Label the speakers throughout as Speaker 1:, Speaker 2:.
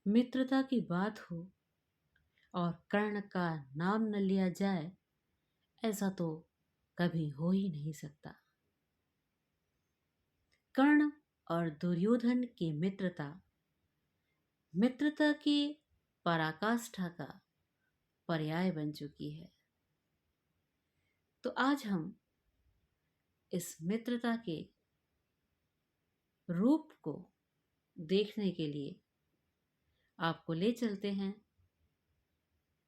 Speaker 1: मित्रता की बात हो और कर्ण का नाम न लिया जाए, ऐसा तो कभी हो ही नहीं सकता। कर्ण और दुर्योधन की मित्रता मित्रता की पराकाष्ठा का पर्याय बन चुकी है। तो आज हम इस मित्रता के रूप को देखने के लिए आपको ले चलते हैं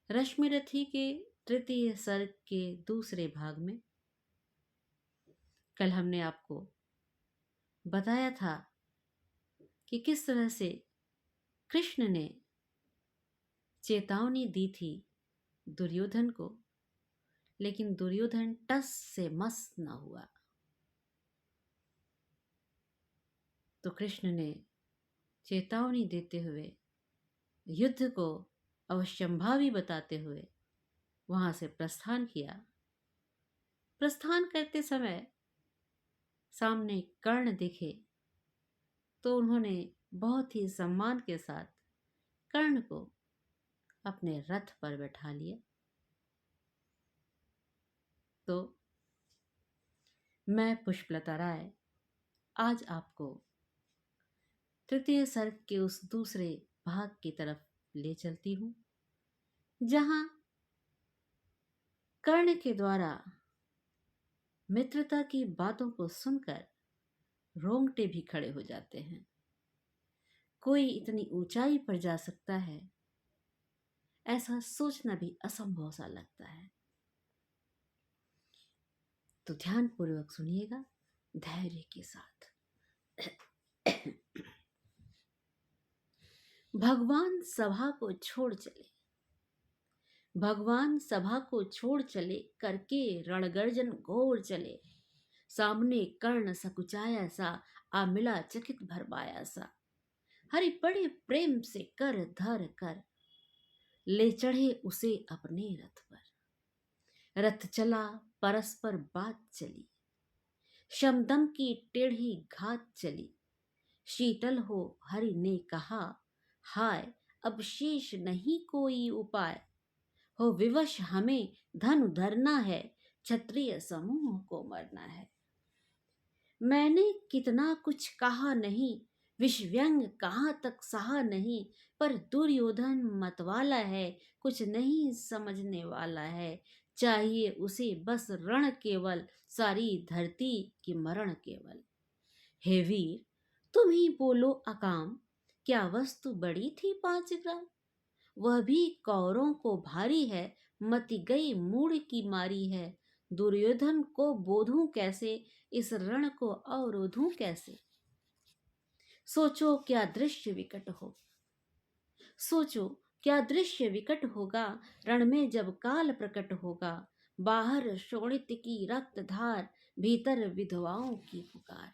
Speaker 1: रश्मिरथी के तृतीय सर्ग के दूसरे भाग में। कल हमने आपको बताया था कि किस तरह से कृष्ण ने चेतावनी दी थी दुर्योधन को, लेकिन दुर्योधन टस से मस न हुआ। तो कृष्ण ने चेतावनी देते हुए, युद्ध को अवश्यंभावी बताते हुए वहां से प्रस्थान किया। प्रस्थान करते समय सामने कर्ण दिखे तो उन्होंने बहुत ही सम्मान के साथ कर्ण को अपने रथ पर बैठा लिया। तो मैं पुष्पलता राय आज आपको तृतीय सर्ग के उस दूसरे भाग की तरफ ले चलती हूं, जहां कर्ण के द्वारा मित्रता की बातों को सुनकर रोंगटे भी खड़े हो जाते हैं। कोई इतनी ऊंचाई पर जा सकता है, ऐसा सोचना भी असंभव सा लगता है। तो ध्यानपूर्वक सुनिएगा, धैर्य के साथ। भगवान सभा को छोड़ चले, भगवान सभा को छोड़ चले, करके रणगर्जन घोर चले। सामने कर्ण सकुचाया सा, आ मिला चकित भरमाया सा। हरि बड़े प्रेम से कर धर कर, ले चढ़े उसे अपने रथ पर। रथ चला परस्पर बात चली, शमदम की टेढ़ी घात चली। शीतल हो हरि ने कहा, हाय अब शेष नहीं कोई उपाय। हो विवश हमें धनु धरना है, क्षत्रिय समूह को मरना है। मैंने कितना कुछ कहा नहीं, विष व्यंग कहाँ तक सहा नहीं। पर दुर्योधन मतवाला है, कुछ नहीं समझने वाला है। चाहिए उसे बस रण केवल, सारी धरती की मरण केवल। हे वीर तुम ही बोलो अकाम, क्या वस्तु बड़ी थी 5 ग्राम। वह भी कौरों को भारी है, मति गई मूढ़ की मारी है। दुर्योधन को बोधूं कैसे, इस रण को अवरोधूं कैसे। सोचो क्या दृश्य विकट हो, सोचो क्या दृश्य विकट होगा। रण में जब काल प्रकट होगा, बाहर शोणित की रक्त धार, भीतर विधवाओं की पुकार।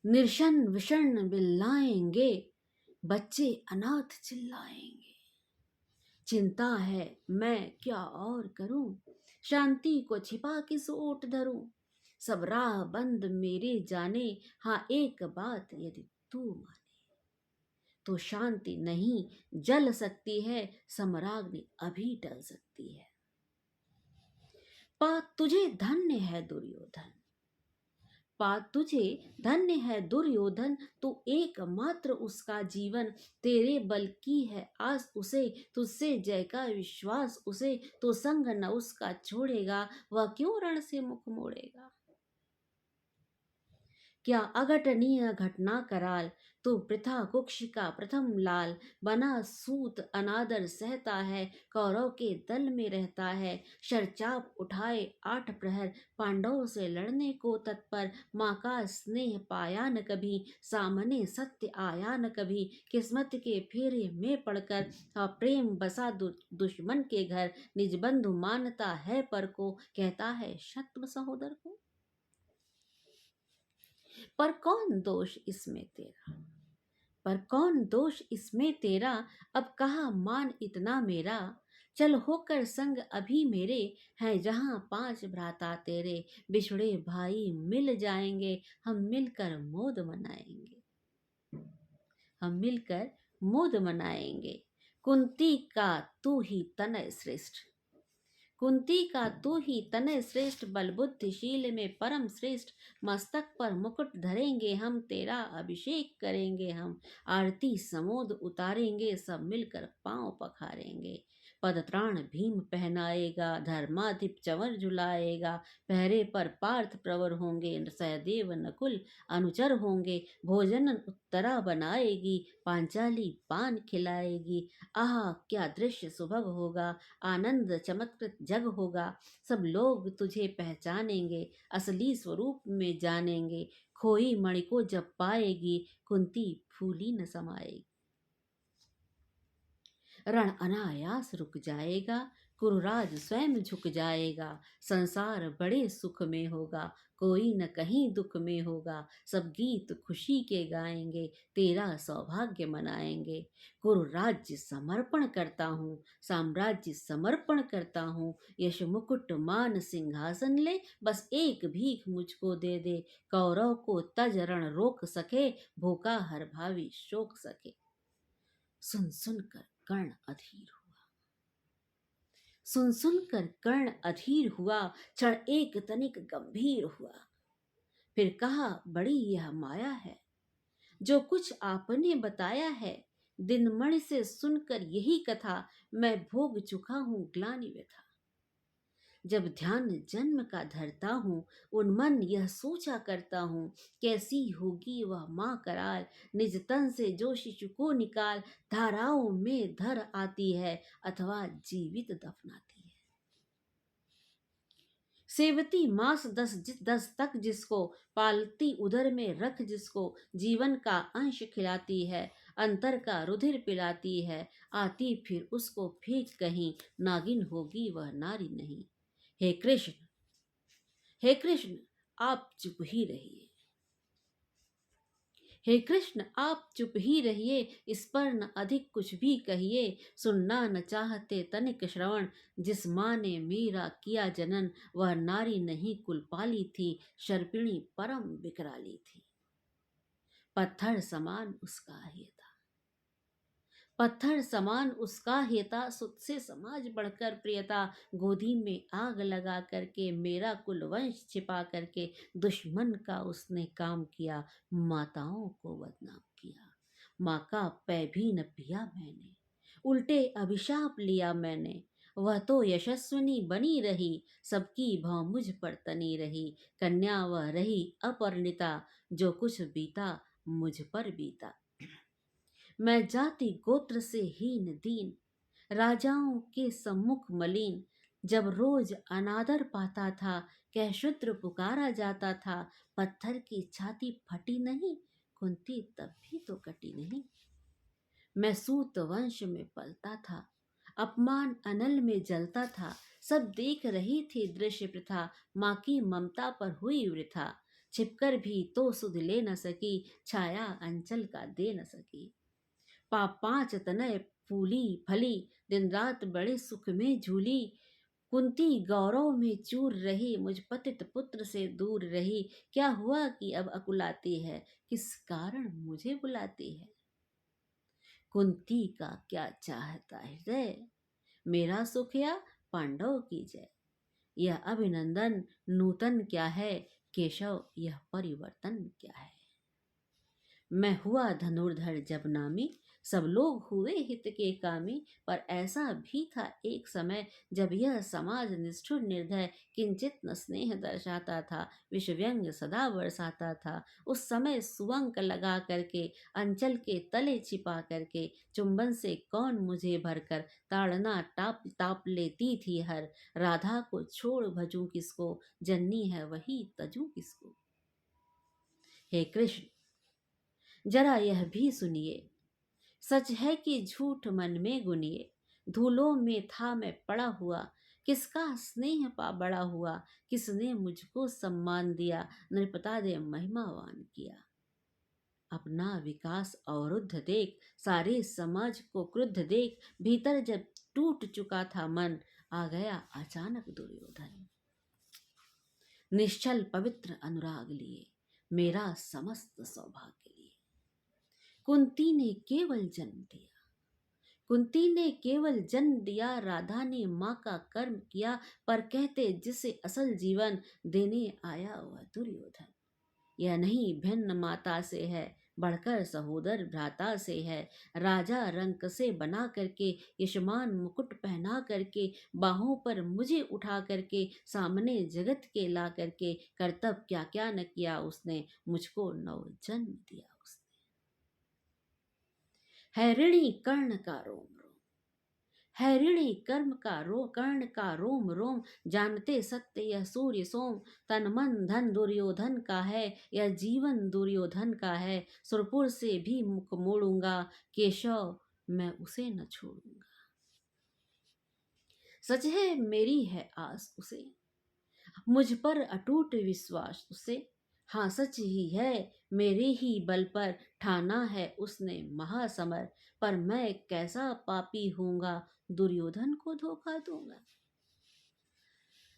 Speaker 1: निर्शन विषण बिल्लाएंगे, बच्चे अनाथ चिल्लाएंगे। चिंता है मैं क्या और करूं, शांति को छिपा किस ओट धरूं। सब राह बंद मेरे जाने, हाँ एक बात यदि तू माने। तो शांति नहीं जल सकती है, समराग्नि अभी टल सकती है। पा तुझे धन्य है दुर्योधन, पा तुझे धन्य है दुर्योधन। तू एकमात्र उसका जीवन, तेरे बल की है आस उसे। तुझसे जय का विश्वास उसे, तो संग न उसका छोड़ेगा। वह क्यों रण से मुख मोड़ेगा। क्या अघटनीय घटना कराल, तो प्रथा कुक्ष का प्रथम लाल। बना सूत अनादर सहता है, कौरव के दल में रहता है। शरचाप उठाए 8 प्रहर, पांडवों से लड़ने को तत्पर। माँ का स्नेह पाया न कभी, सामने सत्य आया न कभी। किस्मत के फेरे में पड़कर, प्रेम बसा दुश्मन के घर। निज बंधु मानता है पर को, कहता है शत्रु सहोदर को। पर कौन दोष इसमें तेरा, पर कौन दोष इसमें तेरा। अब कहा मान इतना मेरा, चल होकर संग अभी मेरे। हैं जहां 5 भ्राता तेरे, बिछड़े भाई मिल जाएंगे। हम मिलकर मोद मनाएंगे। हम मिलकर मोद मनाएंगे। कुंती का तू ही तनय श्रेष्ठ, कुंती का तू ही तनय श्रेष्ठ, बल बुद्धिशील में परम श्रेष्ठ। मस्तक पर मुकुट धरेंगे हम, तेरा अभिषेक करेंगे हम। आरती समोद उतारेंगे, सब मिलकर पांव पखारेंगे। पदत्राण भीम पहनाएगा, धर्माधिप चंवर झुलाएगा। पहरे पर पार्थ प्रवर होंगे, सहदेव नकुल अनुचर होंगे। भोजन उत्तरा बनाएगी, पांचाली पान खिलाएगी। आह क्या दृश्य सुभग होगा, आनंद चमत्कृत जग होगा। सब लोग तुझे पहचानेंगे, असली स्वरूप में जानेंगे। खोई मणि को जब पाएगी, कुंती फूली न समाएगी। रण अनायास रुक जाएगा, कुरुराज स्वयं झुक जाएगा। संसार बड़े सुख में होगा, कोई न कहीं दुख में होगा। सब गीत खुशी के गाएंगे, तेरा सौभाग्य मनाएंगे। कुरु राज्य समर्पण करता हूँ, साम्राज्य समर्पण करता हूँ। यश मुकुट मान सिंहासन ले, बस एक भीख मुझको दे दे। कौरव को तज रण रोक सके, भूखा हर भावी शोक सके। सुन सुन कर कर्ण अधीर हुआ, सुन सुन कर कर्ण अधीर हुआ। क्षण एक तनिक गंभीर हुआ, फिर कहा बड़ी यह माया है, जो कुछ आपने बताया है। दिनमणि से सुनकर यही कथा, मैं भोग चुका हूँ ग्लानि व्यथा। जब ध्यान जन्म का धरता हूँ, उन्मन यह सोचा करता हूँ। कैसी होगी वह माँ कराल, निज तन से जो शिशु को निकाल। धाराओं में धर आती है, अथवा जीवित दफनाती है। सेवती मास 10 तक जिसको, पालती उदर में रख जिसको। जीवन का अंश खिलाती है, अंतर का रुधिर पिलाती है। आती फिर उसको फेंक कहीं, नागिन होगी वह नारी नहीं। हे कृष्ण, हे कृष्ण आप चुप ही रहिए, हे कृष्ण आप चुप ही रहिए। इस पर न अधिक कुछ भी कहिए, सुनना न चाहते तनिक श्रवण। जिस माँ ने मेरा किया जनन, वह नारी नहीं कुलपाली थी। शर्पिणी परम विकराली थी, पत्थर समान उसका हेता, पत्थर समान उसका हेता। सुत से समाज बढ़कर प्रियता, गोदी में आग लगा करके मेरा कुल वंश छिपा करके। दुश्मन का उसने काम किया, माताओं को बदनाम किया। माँ का पै भी न पिया मैंने, उल्टे अभिशाप लिया मैंने। वह तो यशस्विनी बनी रही, सबकी भौं मुझ पर तनी रही। कन्या वह रही अपरिणिता, जो कुछ बीता मुझ पर बीता। मैं जाति गोत्र से हीन दीन, राजाओं के सम्मुख मलिन। जब रोज अनादर पाता था, कह शूद्र पुकारा जाता था। पत्थर की छाती फटी नहीं, कुंती तब भी तो कटी नहीं। मैं सूत वंश में पलता था, अपमान अनल में जलता था। सब देख रही थी दृश्य प्रथा, माँ की ममता पर हुई वृथा। छिपकर भी तो सुध ले न सकी, छाया अंचल का दे न सकी। पांच तनय फूली फली, दिन रात बड़े सुख में झूली। कुंती गौरव में चूर रही, मुझ पतित पुत्र से दूर रही। क्या हुआ कि अब अकुलाती है, किस कारण मुझे बुलाती है। कुंती का क्या चाहता हृदय, मेरा सुख या पांडव की जय। यह अभिनंदन नूतन क्या है, केशव यह परिवर्तन क्या है। मैं हुआ धनुर्धर जब नामी, सब लोग हुए हित के कामी। पर ऐसा भी था एक समय, जब यह समाज निष्ठुर निर्दय। किंचित न स्नेह दर्शाता था, विष व्यंग सदा बरसाता था। उस समय सुअंक लगा करके, अंचल के तले छिपा करके। चुंबन से कौन मुझे भरकर, ताड़ना टाप ताप लेती थी हर। राधा को छोड़ भजूं किसको, जननी है वही तजूं किसको। हे कृष्ण जरा यह भी सुनिए, सच है कि झूठ मन में गुनिए। धूलों में था मैं पड़ा हुआ, किसका स्नेह पा बड़ा हुआ। किसने मुझको सम्मान दिया, नृपता दे महिमावान किया। अपना विकास अवरुद्ध देख, सारे समाज को क्रुद्ध देख। भीतर जब टूट चुका था मन, आ गया अचानक दुर्योधन। निश्चल पवित्र अनुराग लिए, मेरा समस्त सौभाग्य लिए। कुंती ने केवल जन्म दिया, कुंती ने केवल जन्म दिया, राधा ने माँ का कर्म किया, पर कहते जिसे असल जीवन देने आया वह दुर्योधन। यह नहीं भिन्न माता से है, बढ़कर सहोदर भ्राता से है। राजा रंक से बना करके, यशमान मुकुट पहना करके, बाहों पर मुझे उठा करके, सामने जगत के ला करके, कर्तव्य क्या क्या न किया उसने, मुझको नव जन्म दिया उसने। है ऋणी कर्ण का रोम रोम, है ऋणी कर्म का कर्ण का रोम रोम, जानते सत्य यह सूर्य सोम, तन मन धन दुर्योधन का है, यह जीवन दुर्योधन का है। सुरपुर से भी मुख मोड़ूंगा, केशव मैं उसे न छोड़ूंगा। सच है मेरी है आस उसे, मुझ पर अटूट विश्वास उसे। हाँ सच ही है मेरे ही बल पर, ठाना है उसने महासमर। पर मैं कैसा पापी हूँगा, दुर्योधन को धोखा दूंगा।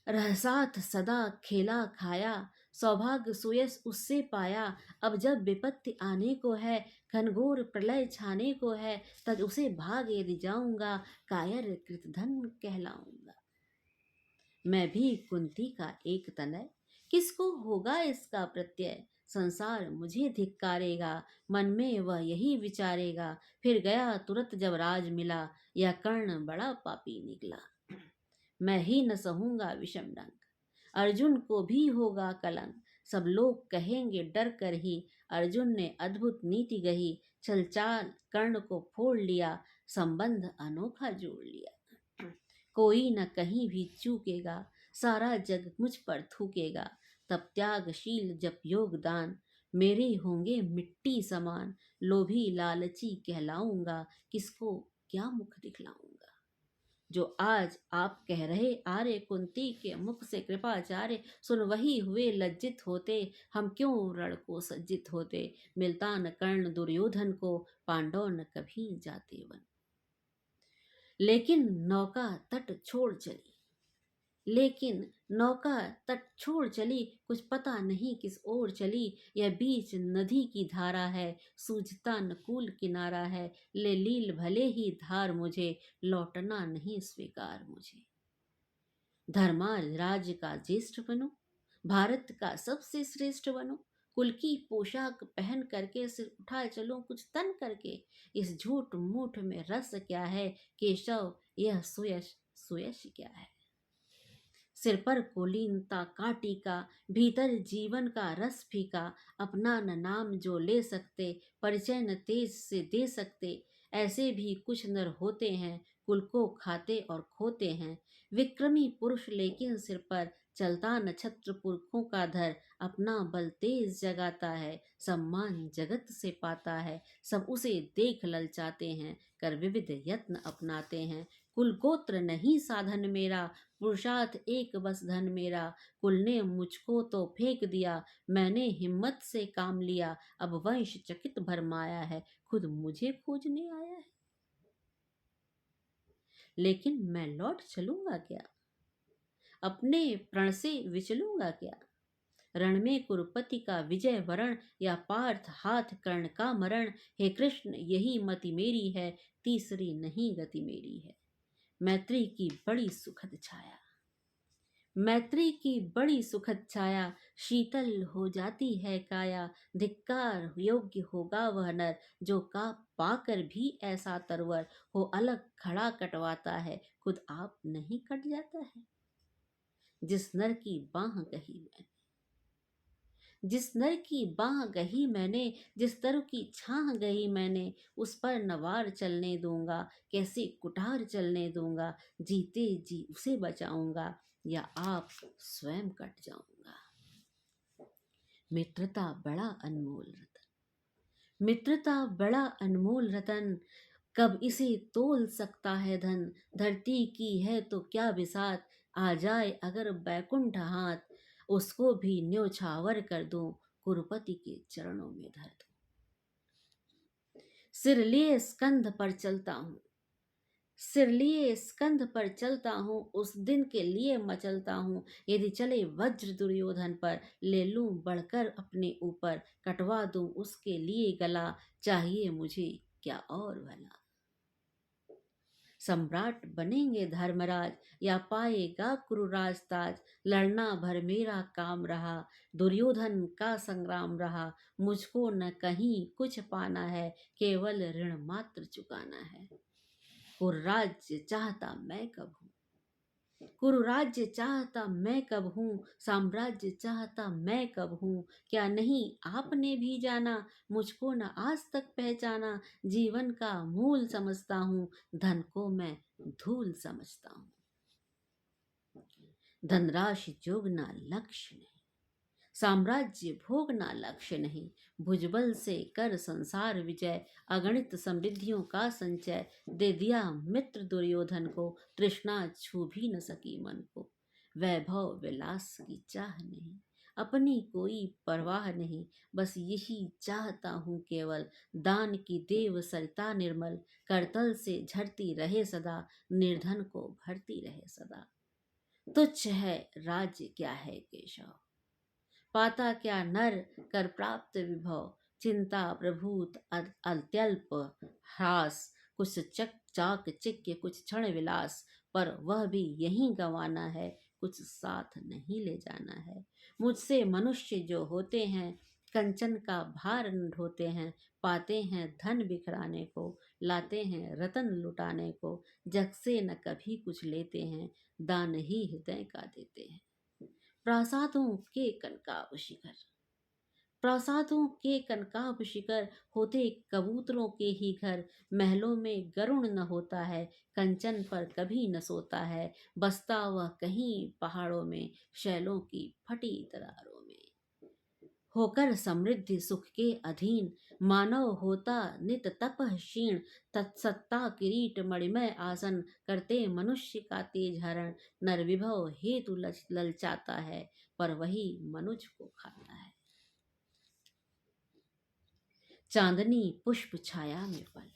Speaker 1: रह साथ सदा खेला खाया, सौभाग्य सुयस उससे पाया। अब जब विपत्ति आने को है, घनघोर प्रलय छाने को है, तब उसे भाग यदि जाऊंगा, कायर कृतधन कहलाऊंगा। मैं भी कुंती का एक तनय, किसको होगा इसका प्रत्यय। संसार मुझे धिक्कारेगा, मन में वह यही विचारेगा। फिर गया तुरंत जब राज मिला, यह कर्ण बड़ा पापी निकला। मैं ही न सहूंगा विषम डंक, अर्जुन को भी होगा कलंक। सब लोग कहेंगे डर कर ही, अर्जुन ने अद्भुत नीति गही। छल चाल कर्ण को फोड़ लिया, संबंध अनोखा जोड़ लिया। कोई न कहीं भी चूकेगा, सारा जग मुझ पर थूकेगा। तब त्यागशील जब योगदान, मेरे होंगे मिट्टी समान। लोभी लालची कहलाऊंगा, किसको क्या मुख दिखलाऊंगा। जो आज आप कह रहे आर्य कुंती के मुख से कृपाचार्य, सुन वही हुए लज्जित होते। हम क्यों रण को सज्जित होते, मिलता न कर्ण दुर्योधन को, पांडव न कभी जाते वन। लेकिन नौका तट छोड़ चली, लेकिन नौका तट छोड़ चली, कुछ पता नहीं किस ओर चली। यह बीच नदी की धारा है, सूझता न कूल किनारा है। ले लील भले ही धार मुझे, लौटना नहीं स्वीकार मुझे। धर्माज राज्य का ज्येष्ठ बनो, भारत का सबसे श्रेष्ठ बनो। कुल की पोशाक पहन करके, सिर उठा चलो कुछ तन करके। इस झूठ मूठ में रस क्या है, केशव यह सुयश सुयश क्या है। सिर पर कुलीनता काटी का, भीतर जीवन का रस फीका। अपना न नाम जो ले सकते, परिचय न तेज से दे सकते। ऐसे भी कुछ नर होते हैं, कुल को खाते और खोते हैं। विक्रमी पुरुष लेकिन सिर पर, चलता न छत्र पुरखों का धर। अपना बल तेज जगाता है, सम्मान जगत से पाता है। सब उसे देख ललचाते हैं, कर विविध यत्न अपनाते हैं। कुल गोत्र नहीं साधन मेरा, पुरुषार्थ एक बस धन मेरा। कुल ने मुझको तो फेंक दिया, मैंने हिम्मत से काम लिया। अब वंश चकित भरमाया है, खुद मुझे खोजने आया है। लेकिन मैं लौट चलूंगा क्या, अपने प्रण से विचलूंगा क्या। रण में कुरुपति का विजय वरण, या पार्थ हाथ कर्ण का मरण। हे कृष्ण यही मति मेरी है, तीसरी नहीं गति मेरी है। मैत्री की बड़ी सुखद छाया, मैत्री की बड़ी सुखद छाया। शीतल हो जाती है काया, धिक्कार योग्य होगा वह नर। जो का पाकर भी ऐसा तरवर हो, अलग खड़ा कटवाता है, खुद आप नहीं कट जाता है। जिस नर की बाह गही मैंने, जिस नर की बाह गही मैंने, जिस तरु की छाह गही मैंने। उस पर नवार चलने दूंगा, कैसे कुठार चलने दूंगा। जीते जी उसे बचाऊंगा, या आप स्वयं कट जाऊंगा। मित्रता बड़ा अनमोल रतन, मित्रता बड़ा अनमोल रतन। कब इसे तोल सकता है धन। धरती की है तो क्या बिसात, आ जाए अगर बैकुंठ हाथ। उसको भी न्योछावर कर दूं, कुरुपति के चरणों में धर दूं। सिर लिए स्कंध पर चलता हूँ, सिर लिए स्कंध पर चलता हूँ, उस दिन के लिए मचलता हूँ। यदि चले वज्र दुर्योधन पर, ले लूं बढ़कर अपने ऊपर, कटवा दूं उसके लिए गला, चाहिए मुझे क्या और भला। सम्राट बनेंगे धर्मराज, या पाएगा कुरुराज ताज, लड़ना भर मेरा काम रहा, दुर्योधन का संग्राम रहा। मुझको न कहीं कुछ पाना है, केवल ऋण मात्र चुकाना है। कुरुराज्य चाहता मैं कब हूँ, कुरुराज्य चाहता मैं कब हूँ, साम्राज्य चाहता मैं कब हूँ। क्या नहीं आपने भी जाना, मुझको न आज तक पहचाना। जीवन का मूल समझता हूँ, धन को मैं धूल समझता हूँ। धनराशि जोगना लक्ष्य नहीं, साम्राज्य भोगना लक्ष्य नहीं। भुजबल से कर संसार विजय, अगणित समृद्धियों का संचय। दे दिया मित्र दुर्योधन को, तृष्णा छू भी न सकी मन को। वैभव विलास की चाह नहीं, अपनी कोई परवाह नहीं। बस यही चाहता हूँ केवल, दान की देव सरिता निर्मल। करतल से झरती रहे सदा, निर्धन को भरती रहे सदा। तुच्छ है राज्य क्या है केशव, पाता क्या नर कर प्राप्त विभव। चिंता प्रभूत अत्यल्प ह्रास, कुछ चक चाक चिक्य कुछ क्षण विलास। पर वह भी यहीं गंवाना है, कुछ साथ नहीं ले जाना है। मुझसे मनुष्य जो होते हैं, कंचन का भार न ढोते हैं। पाते हैं धन बिखराने को, लाते हैं रतन लुटाने को। जग से न कभी कुछ लेते हैं, दान ही हृदय का देते हैं। प्रासादों के कनकाब शिखर, प्रासादों के कनकाब शिखर, होते कबूतरों के ही घर। महलों में गरुण न होता है, कंचन पर कभी न सोता है। बसता वह कहीं पहाड़ों में, शैलों की फटी दरारों में। होकर समृद्धि सुख के अधीन, मानव होता नित तपः क्षीण। तत्सत्ता किरीट मणिमय आसन, करते मनुष्य का तेज हरण। नर विभव हेतु ललचाता है, पर वही मनुज को खाता है। चांदनी पुष्प छाया में पल,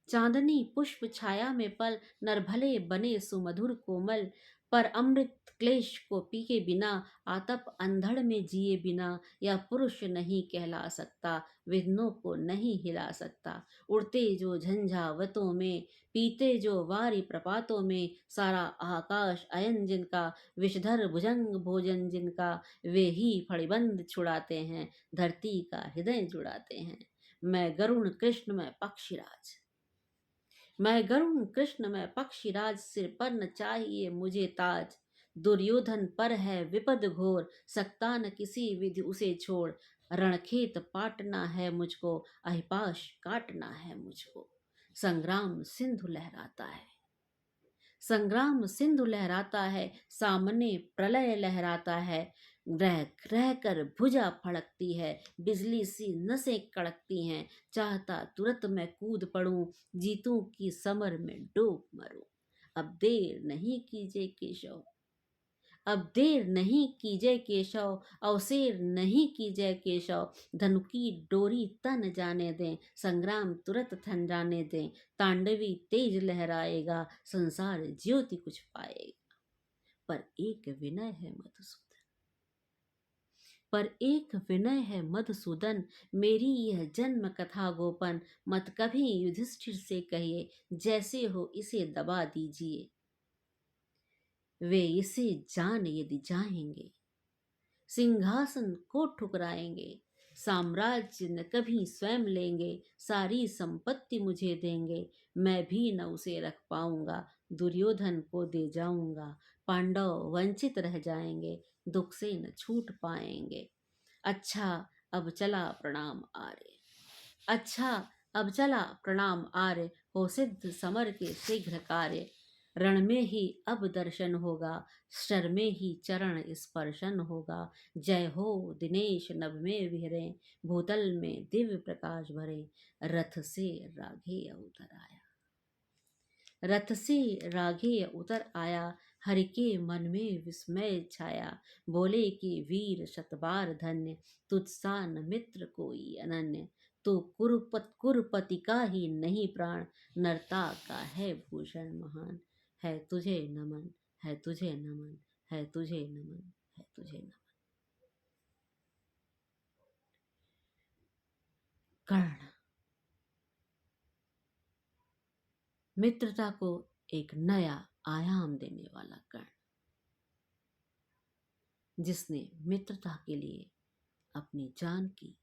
Speaker 1: चांदनी पुष्प छाया में पल। नर भले बने सुमधुर कोमल, पर अमृत क्लेश को पी के बिना, आतप अंधड़ में जिए बिना। यह पुरुष नहीं कहला सकता, विघ्नों को नहीं हिला सकता। उड़ते जो झंझावतों में, पीते जो वारी प्रपातों में। सारा आकाश अयन जिनका, विषधर भुजंग भोजन जिनका। वे ही फणिबंध छुड़ाते हैं, धरती का हृदय जुड़ाते हैं। मैं गरुण कृष्ण में पक्षीराज, मैं गरुण कृष्ण में पक्षीराज। सिर पर न चाहिए मुझे ताज, दुर्योधन पर है विपद घोर। सकता न किसी विधि उसे छोड़। रणखेत पाटना है मुझको, अहिपाश काटना है मुझको। संग्राम सिंधु लहराता है, संग्राम सिंधु लहराता है। सामने प्रलय लहराता है, रह रह कर भुजा फड़कती है। बिजली सी नसें कड़कती हैं, चाहता तुरंत मैं कूद पड़ूं। जीतूं की समर में डूब मरूं। अब देर नहीं कीजिए केशव, अब देर नहीं कीजिए केशव। अवसेर नहीं कीजिए केशव। धनु की डोरी तन जाने दें, संग्राम तुरंत थन जाने दें। तांडवी तेज लहराएगा, संसार ज्योति कुछ पाएगा। पर एक विनय है मधुसूदन, पर एक विनय है मधुसूदन। मेरी यह जन्म कथा गोपन, मत कभी युधिष्ठिर से कहिए। जैसे हो इसे दबा दीजिए, वे इसे जान यदि चाहेंगे, सिंहासन को ठुकराएंगे। साम्राज्य न कभी स्वयं लेंगे, सारी संपत्ति मुझे देंगे। मैं भी न उसे रख पाऊंगा, दुर्योधन को दे जाऊंगा। पांडव वंचित रह जाएंगे, दुख से न छूट पाएंगे। अच्छा अब चला प्रणाम आर्य, अच्छा अब चला प्रणाम आर्य। हो सिद्ध समर के शीघ्र कार्य। रण में ही अब दर्शन होगा, शर में ही चरण स्पर्शन होगा। जय हो दिनेश नभ में विहरे, भूतल में दिव्य प्रकाश भरे। रथ से राघेय उतर आया, रथ से राघेय उतर आया। हरि के मन में विस्मय छाया, बोले कि वीर शतबार धन्य। तुझसा न मित्र कोई अनन्य, तो कुरुपति का ही नहीं प्राण, नरता का है भूषण महान। है तुझे नमन, है तुझे नमन, है तुझे नमन, है तुझे नमन। कर्ण मित्रता को एक नया आयाम देने वाला कर्ण, जिसने मित्रता के लिए अपनी जान की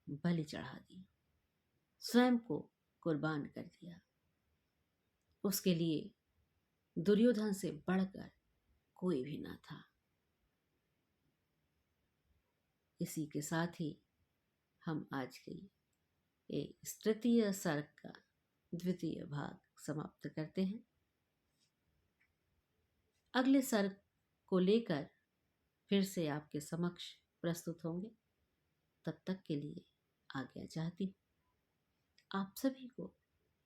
Speaker 1: बलि चढ़ा दी, स्वयं को कुर्बान कर दिया। उसके लिए दुर्योधन से बढ़कर कोई भी ना था। इसी के साथ ही हम आज की इस तृतीय सर्ग का द्वितीय भाग समाप्त करते हैं। अगले सर्ग को लेकर फिर से आपके समक्ष प्रस्तुत होंगे। तब तक के लिए आज्ञा चाहती हूँ। आप सभी को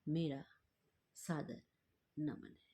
Speaker 1: मेरा सादर नमन है।